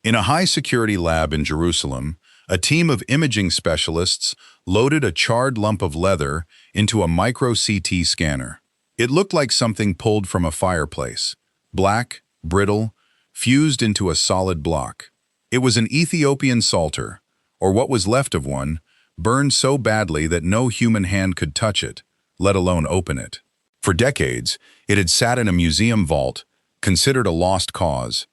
In a high-security lab in Jerusalem, a team of imaging specialists loaded a charred lump of leather into a micro-CT scanner. It looked like something pulled from a fireplace, black, brittle, fused into a solid block. It was an Ethiopian Psalter, or what was left of one, burned so badly that no human hand could touch it, let alone open it. For decades, it had sat in a museum vault, considered a lost cause.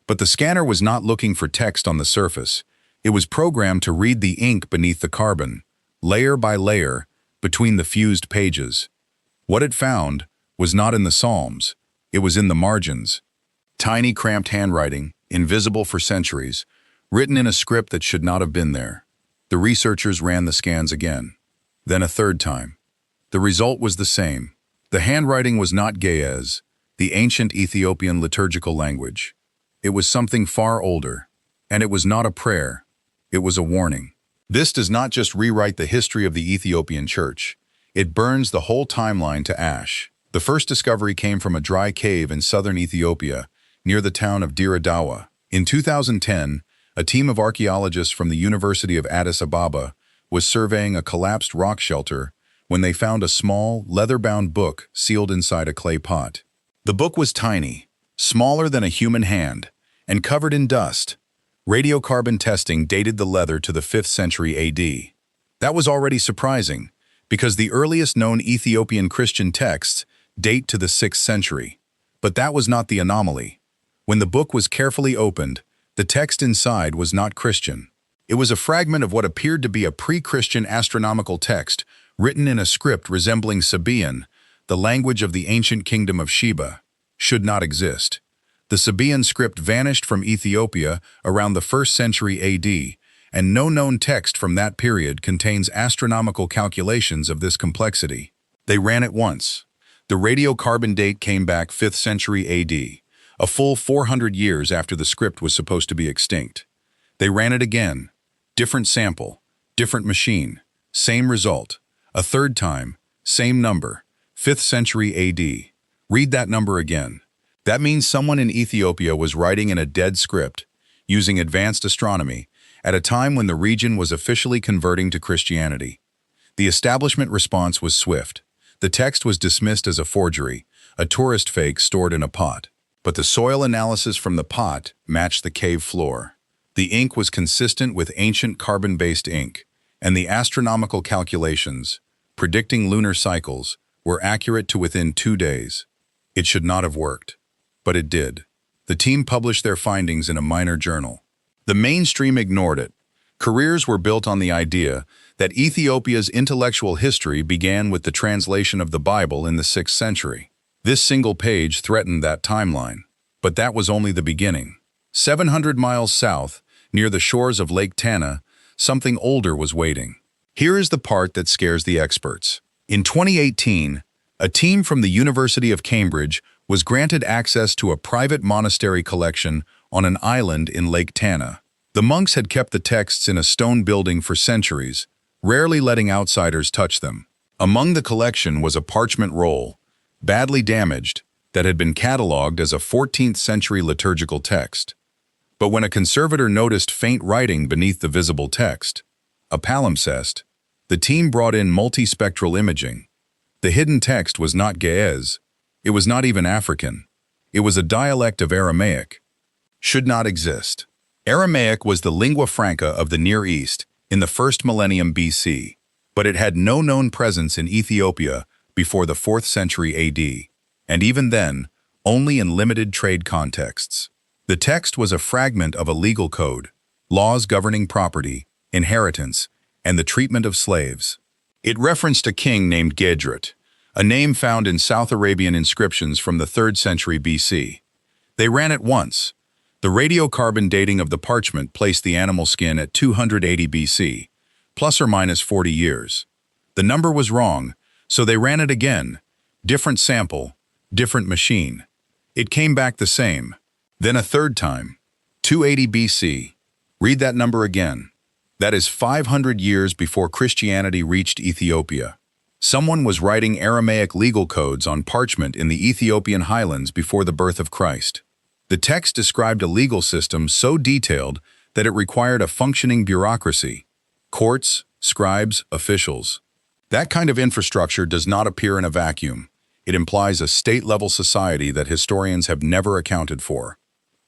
But the scanner was not looking for text on the surface. It was programmed to read the ink beneath the carbon, layer by layer, between the fused pages. What it found was not in the Psalms, it was in the margins. Tiny, cramped handwriting, invisible for centuries, written in a script that should not have been there. The researchers ran the scans again, then a third time. The result was the same. The handwriting was not Ge'ez, the ancient Ethiopian liturgical language. It was something far older, and it was not a prayer, it was a warning. This does not just rewrite the history of the Ethiopian church, it burns the whole timeline to ash. The first discovery came from a dry cave in southern Ethiopia, near the town of Dire Dawa. In 2010, a team of archaeologists from the University of Addis Ababa was surveying a collapsed rock shelter when they found a small, leather-bound book sealed inside a clay pot. The book was tiny, smaller than a human hand, and covered in dust. Radiocarbon testing dated the leather to the 5th century AD. That was already surprising, because the earliest known Ethiopian Christian texts date to the 6th century. But that was not the anomaly. When the book was carefully opened, the text inside was not Christian. It was a fragment of what appeared to be a pre-Christian astronomical text written in a script resembling Sabaean, the language of the ancient kingdom of Sheba. Should not exist. The Sabaean script vanished from Ethiopia around the 1st century AD, and no known text from that period contains astronomical calculations of this complexity. They ran it once. The radiocarbon date came back 5th century AD, a full 400 years after the script was supposed to be extinct. They ran it again. Different sample, different machine, same result. A third time, same number, 5th century AD. Read that number again. That means someone in Ethiopia was writing in a dead script, using advanced astronomy, at a time when the region was officially converting to Christianity. The establishment response was swift. The text was dismissed as a forgery, a tourist fake stored in a pot. But the soil analysis from the pot matched the cave floor. The ink was consistent with ancient carbon-based ink, and the astronomical calculations, predicting lunar cycles, were accurate to within 2 days. It should not have worked. But it did. The team published their findings in a minor journal. The mainstream ignored it. Careers were built on the idea that Ethiopia's intellectual history began with the translation of the Bible in the 6th century. This single page threatened that timeline. But that was only the beginning. 700 miles south, near the shores of Lake Tana, something older was waiting. Here is the part that scares the experts. In 2018, a team from the University of Cambridge was granted access to a private monastery collection on an island in Lake Tana. The monks had kept the texts in a stone building for centuries, rarely letting outsiders touch them. Among the collection was a parchment roll, badly damaged, that had been catalogued as a 14th century liturgical text. But when a conservator noticed faint writing beneath the visible text, a palimpsest, the team brought in multispectral imaging. The hidden text was not Ge'ez. It was not even African. It was a dialect of Aramaic. Should not exist. Aramaic was the lingua franca of the Near East in the 1st millennium BC, but it had no known presence in Ethiopia before the 4th century AD, and even then, only in limited trade contexts. The text was a fragment of a legal code, laws governing property, inheritance, and the treatment of slaves. It referenced a king named Gedret, a name found in South Arabian inscriptions from the 3rd century BC. They ran it once. The radiocarbon dating of the parchment placed the animal skin at 280 BC, plus or minus 40 years. The number was wrong, so they ran it again. Different sample, different machine. It came back the same. Then a third time, 280 BC. Read that number again. That is 500 years before Christianity reached Ethiopia. Someone was writing Aramaic legal codes on parchment in the Ethiopian highlands before the birth of Christ. The text described a legal system so detailed that it required a functioning bureaucracy, courts, scribes, officials. That kind of infrastructure does not appear in a vacuum. It implies a state-level society that historians have never accounted for.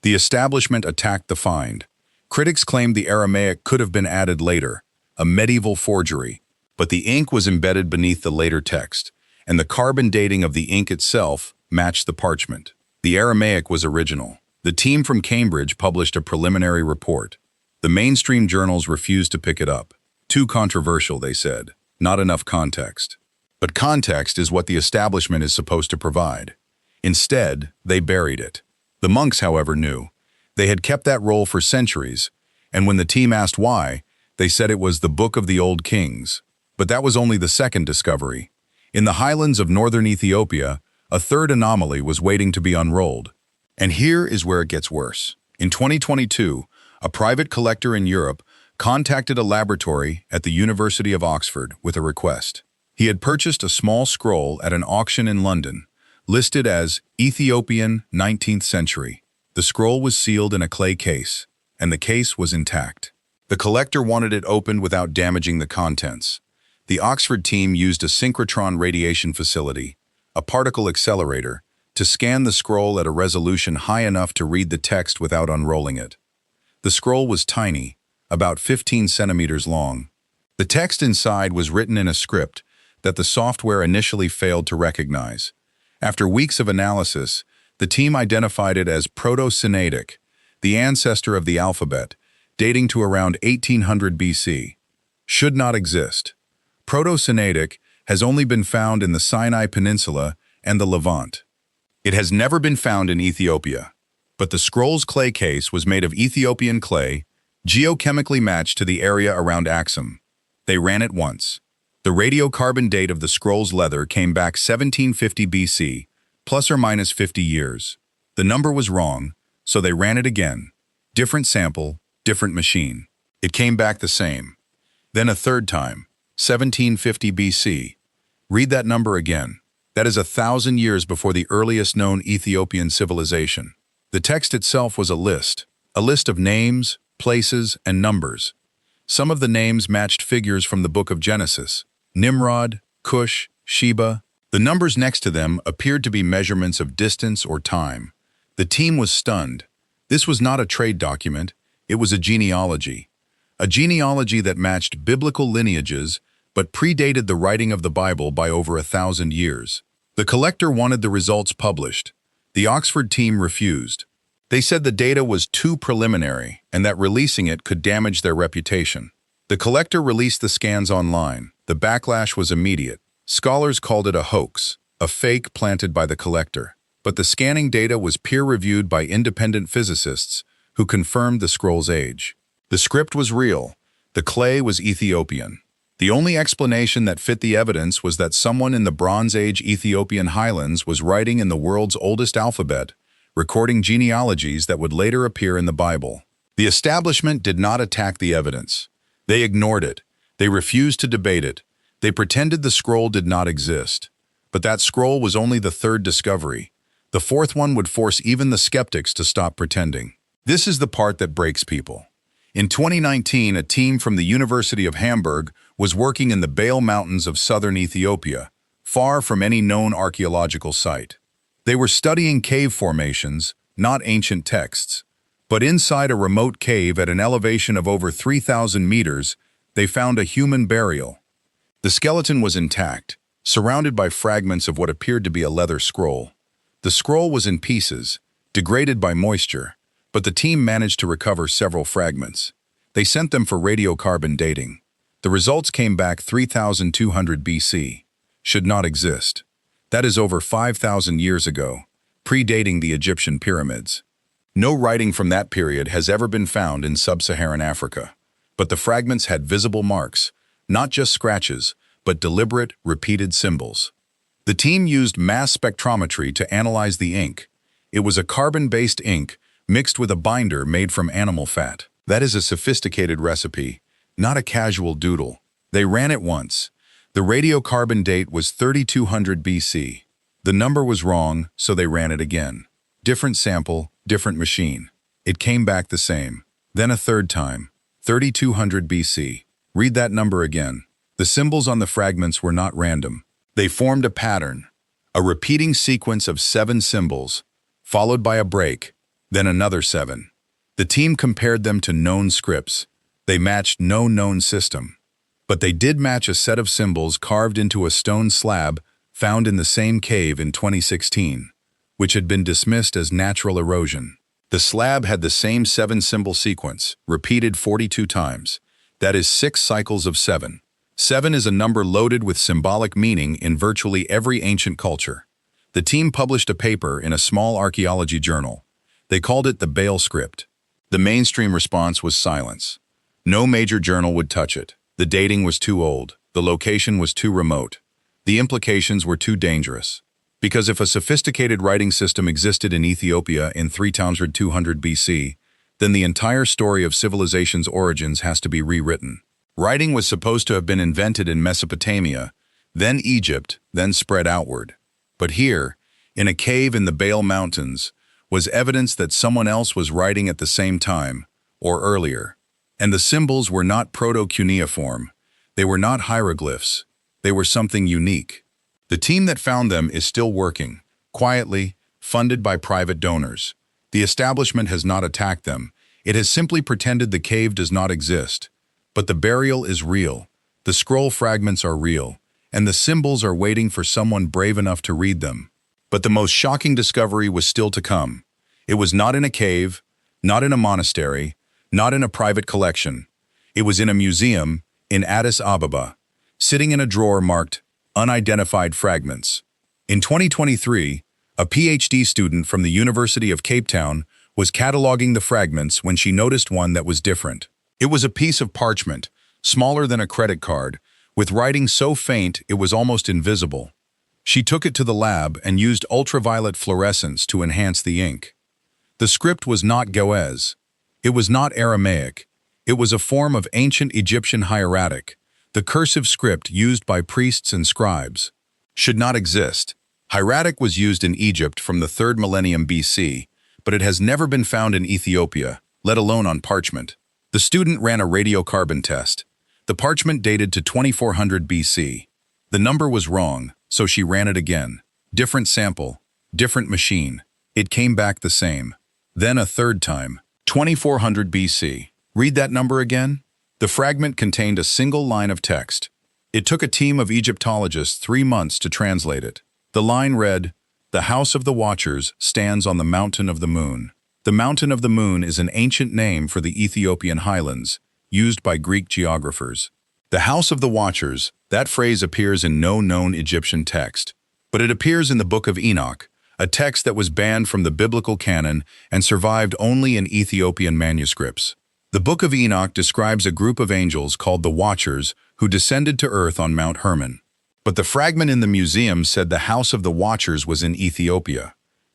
The establishment attacked the find. Critics claimed the Aramaic could have been added later, a medieval forgery, but the ink was embedded beneath the later text, and the carbon dating of the ink itself matched the parchment. The Aramaic was original. The team from Cambridge published a preliminary report. The mainstream journals refused to pick it up. Too controversial, they said. Not enough context. But context is what the establishment is supposed to provide. Instead, they buried it. The monks, however, knew. They had kept that role for centuries, and when the team asked why, they said it was the Book of the Old Kings. But that was only the second discovery. In the highlands of northern Ethiopia, a third anomaly was waiting to be unrolled. And here is where it gets worse. In 2022, a private collector in Europe contacted a laboratory at the University of Oxford with a request. He had purchased a small scroll at an auction in London, listed as Ethiopian 19th century. The scroll was sealed in a clay case, and the case was intact. The collector wanted it opened without damaging the contents. The Oxford team used a synchrotron radiation facility, a particle accelerator, to scan the scroll at a resolution high enough to read the text without unrolling it. The scroll was tiny, about 15 centimeters long. The text inside was written in a script that the software initially failed to recognize. After weeks of analysis, the team identified it as Proto-Sinaitic, the ancestor of the alphabet, dating to around 1800 BC. Should not exist. Proto-Sinaitic has only been found in the Sinai Peninsula and the Levant. It has never been found in Ethiopia, but the scroll's clay case was made of Ethiopian clay, geochemically matched to the area around Axum. They ran it once. The radiocarbon date of the scroll's leather came back 1750 BC, plus or minus 50 years. The number was wrong, so they ran it again. Different sample, different machine. It came back the same. Then a third time, 1750 BC. Read that number again. That is 1,000 years before the earliest known Ethiopian civilization. The text itself was a list of names, places, and numbers. Some of the names matched figures from the book of Genesis: Nimrod, Cush, Sheba. The numbers next to them appeared to be measurements of distance or time. The team was stunned. This was not a trade document, it was a genealogy. A genealogy that matched biblical lineages but predated the writing of the Bible by over 1,000 years. The collector wanted the results published. The Oxford team refused. They said the data was too preliminary and that releasing it could damage their reputation. The collector released the scans online. The backlash was immediate. Scholars called it a hoax, a fake planted by the collector. But the scanning data was peer-reviewed by independent physicists who confirmed the scroll's age. The script was real. The clay was Ethiopian. The only explanation that fit the evidence was that someone in the Bronze Age Ethiopian highlands was writing in the world's oldest alphabet, recording genealogies that would later appear in the Bible. The establishment did not attack the evidence. They ignored it. They refused to debate it. They pretended the scroll did not exist. But that scroll was only the third discovery. The fourth one would force even the skeptics to stop pretending. This is the part that breaks people. In 2019, a team from the University of Hamburg was working in the Bale Mountains of southern Ethiopia, far from any known archaeological site. They were studying cave formations, not ancient texts. But inside a remote cave at an elevation of over 3,000 meters, they found a human burial. The skeleton was intact, surrounded by fragments of what appeared to be a leather scroll. The scroll was in pieces, degraded by moisture, but the team managed to recover several fragments. They sent them for radiocarbon dating. The results came back 3,200 BC. Should not exist. That is over 5,000 years ago, predating the Egyptian pyramids. No writing from that period has ever been found in sub-Saharan Africa, but the fragments had visible marks, not just scratches, but deliberate, repeated symbols. The team used mass spectrometry to analyze the ink. It was a carbon-based ink mixed with a binder made from animal fat. That is a sophisticated recipe, not a casual doodle. They ran it once. The radiocarbon date was 3,200 BC. The number was wrong, so they ran it again. Different sample, different machine. It came back the same. Then a third time, 3200 BC. Read that number again. The symbols on the fragments were not random. They formed a pattern, a repeating sequence of 7 symbols, followed by a break, then another 7. The team compared them to known scripts. They matched no known system. But they did match a set of symbols carved into a stone slab found in the same cave in 2016, which had been dismissed as natural erosion. The slab had the same 7-symbol sequence, repeated 42 times. That is 6 cycles of 7. 7 is a number loaded with symbolic meaning in virtually every ancient culture. The team published a paper in a small archaeology journal. They called it the Baal script. The mainstream response was silence. No major journal would touch it. The dating was too old. The location was too remote. The implications were too dangerous. Because if a sophisticated writing system existed in Ethiopia in 3200 BC, then the entire story of civilization's origins has to be rewritten. Writing was supposed to have been invented in Mesopotamia, then Egypt, then spread outward. But here, in a cave in the Baal Mountains, was evidence that someone else was writing at the same time, or earlier. And the symbols were not proto-cuneiform. They were not hieroglyphs. They were something unique. The team that found them is still working, quietly, funded by private donors. The establishment has not attacked them. It has simply pretended the cave does not exist. But the burial is real. The scroll fragments are real. And the symbols are waiting for someone brave enough to read them. But the most shocking discovery was still to come. It was not in a cave, not in a monastery, not in a private collection. It was in a museum in Addis Ababa, sitting in a drawer marked Unidentified Fragments. In 2023, a PhD student from the University of Cape Town was cataloging the fragments when she noticed one that was different. It was a piece of parchment, smaller than a credit card, with writing so faint it was almost invisible. She took it to the lab and used ultraviolet fluorescence to enhance the ink. The script was not Ge'ez. It was not Aramaic. It was a form of ancient Egyptian hieratic, the cursive script used by priests and scribes. Should not exist. Hieratic was used in Egypt from the 3rd millennium BC, but it has never been found in Ethiopia, let alone on parchment. The student ran a radiocarbon test. The parchment dated to 2400 BC. The number was wrong, so she ran it again. Different sample, different machine. It came back the same. Then a third time, 2400 BC. Read that number again? The fragment contained a single line of text. It took a team of Egyptologists 3 months to translate it. The line read, "The House of the Watchers stands on the Mountain of the Moon." The Mountain of the Moon is an ancient name for the Ethiopian highlands, used by Greek geographers. The House of the Watchers, that phrase appears in no known Egyptian text, but it appears in the Book of Enoch, a text that was banned from the biblical canon and survived only in Ethiopian manuscripts. The Book of Enoch describes a group of angels called the Watchers who descended to earth on Mount Hermon. But the fragment in the museum said the House of the Watchers was in Ethiopia,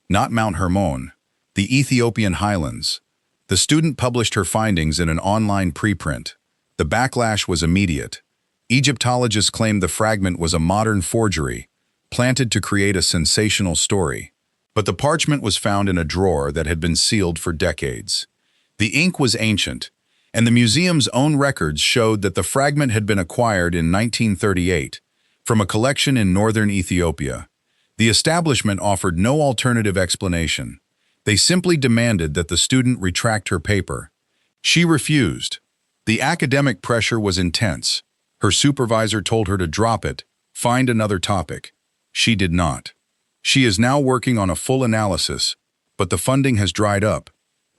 not Mount Hermon, the Ethiopian highlands. The student published her findings in an online preprint. The backlash was immediate. Egyptologists claimed the fragment was a modern forgery, planted to create a sensational story. But the parchment was found in a drawer that had been sealed for decades. The ink was ancient, and the museum's own records showed that the fragment had been acquired in 1938 from a collection in northern Ethiopia. The establishment offered no alternative explanation. They simply demanded that the student retract her paper. She refused. The academic pressure was intense. Her supervisor told her to drop it, find another topic. She did not. She is now working on a full analysis, but the funding has dried up.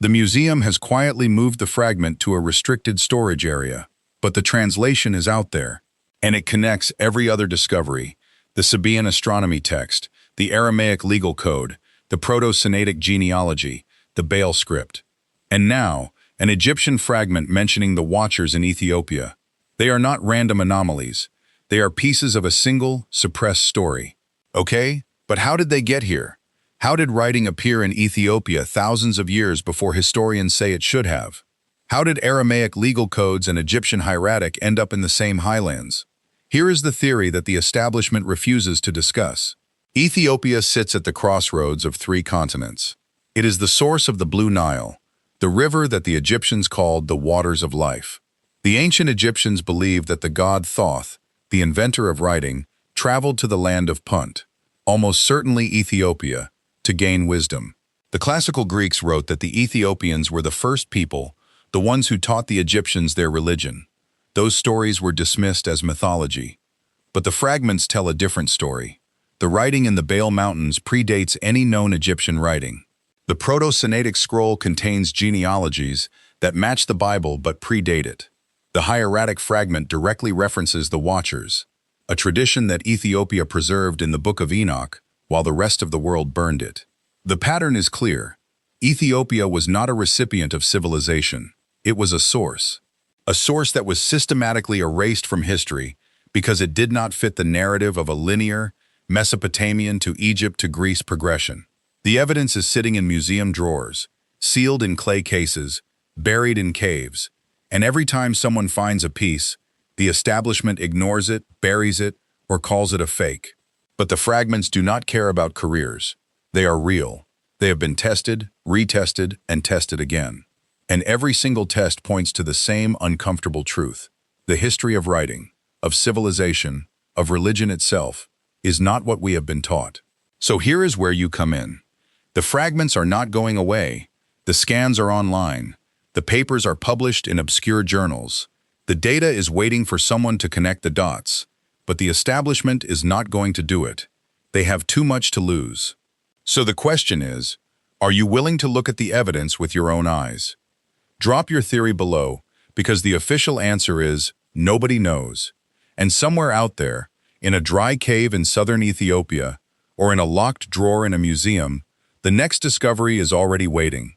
The museum has quietly moved the fragment to a restricted storage area, but the translation is out there, and it connects every other discovery: the Sabaean astronomy text, the Aramaic legal code, the Proto-Sinaitic genealogy, the Baal script. And now, an Egyptian fragment mentioning the Watchers in Ethiopia. They are not random anomalies. They are pieces of a single, suppressed story. Okay, but how did they get here? How did writing appear in Ethiopia thousands of years before historians say it should have? How did Aramaic legal codes and Egyptian hieratic end up in the same highlands? Here is the theory that the establishment refuses to discuss. Ethiopia sits at the crossroads of 3 continents. It is the source of the Blue Nile, the river that the Egyptians called the waters of life. The ancient Egyptians believed that the god Thoth, the inventor of writing, traveled to the land of Punt, almost certainly Ethiopia, to gain wisdom. The classical Greeks wrote that the Ethiopians were the first people, the ones who taught the Egyptians their religion. Those stories were dismissed as mythology. But the fragments tell a different story. The writing in the Bale Mountains predates any known Egyptian writing. The Proto-Sinaitic scroll contains genealogies that match the Bible but predate it. The hieratic fragment directly references the Watchers, a tradition that Ethiopia preserved in the Book of Enoch while the rest of the world burned it. The pattern is clear. Ethiopia was not a recipient of civilization. It was a source that was systematically erased from history because it did not fit the narrative of a linear, Mesopotamian to Egypt to Greece progression. The evidence is sitting in museum drawers, sealed in clay cases, buried in caves, and every time someone finds a piece, the establishment ignores it, buries it, or calls it a fake. But the fragments do not care about careers. They are real. They have been tested, retested, and tested again. And every single test points to the same uncomfortable truth. The history of writing, of civilization, of religion itself, is not what we have been taught. So here is where you come in. The fragments are not going away. The scans are online. The papers are published in obscure journals. The data is waiting for someone to connect the dots. But the establishment is not going to do it. They have too much to lose. So the question is, are you willing to look at the evidence with your own eyes? Drop your theory below, because the official answer is, nobody knows. And somewhere out there, in a dry cave in southern Ethiopia, or in a locked drawer in a museum, the next discovery is already waiting.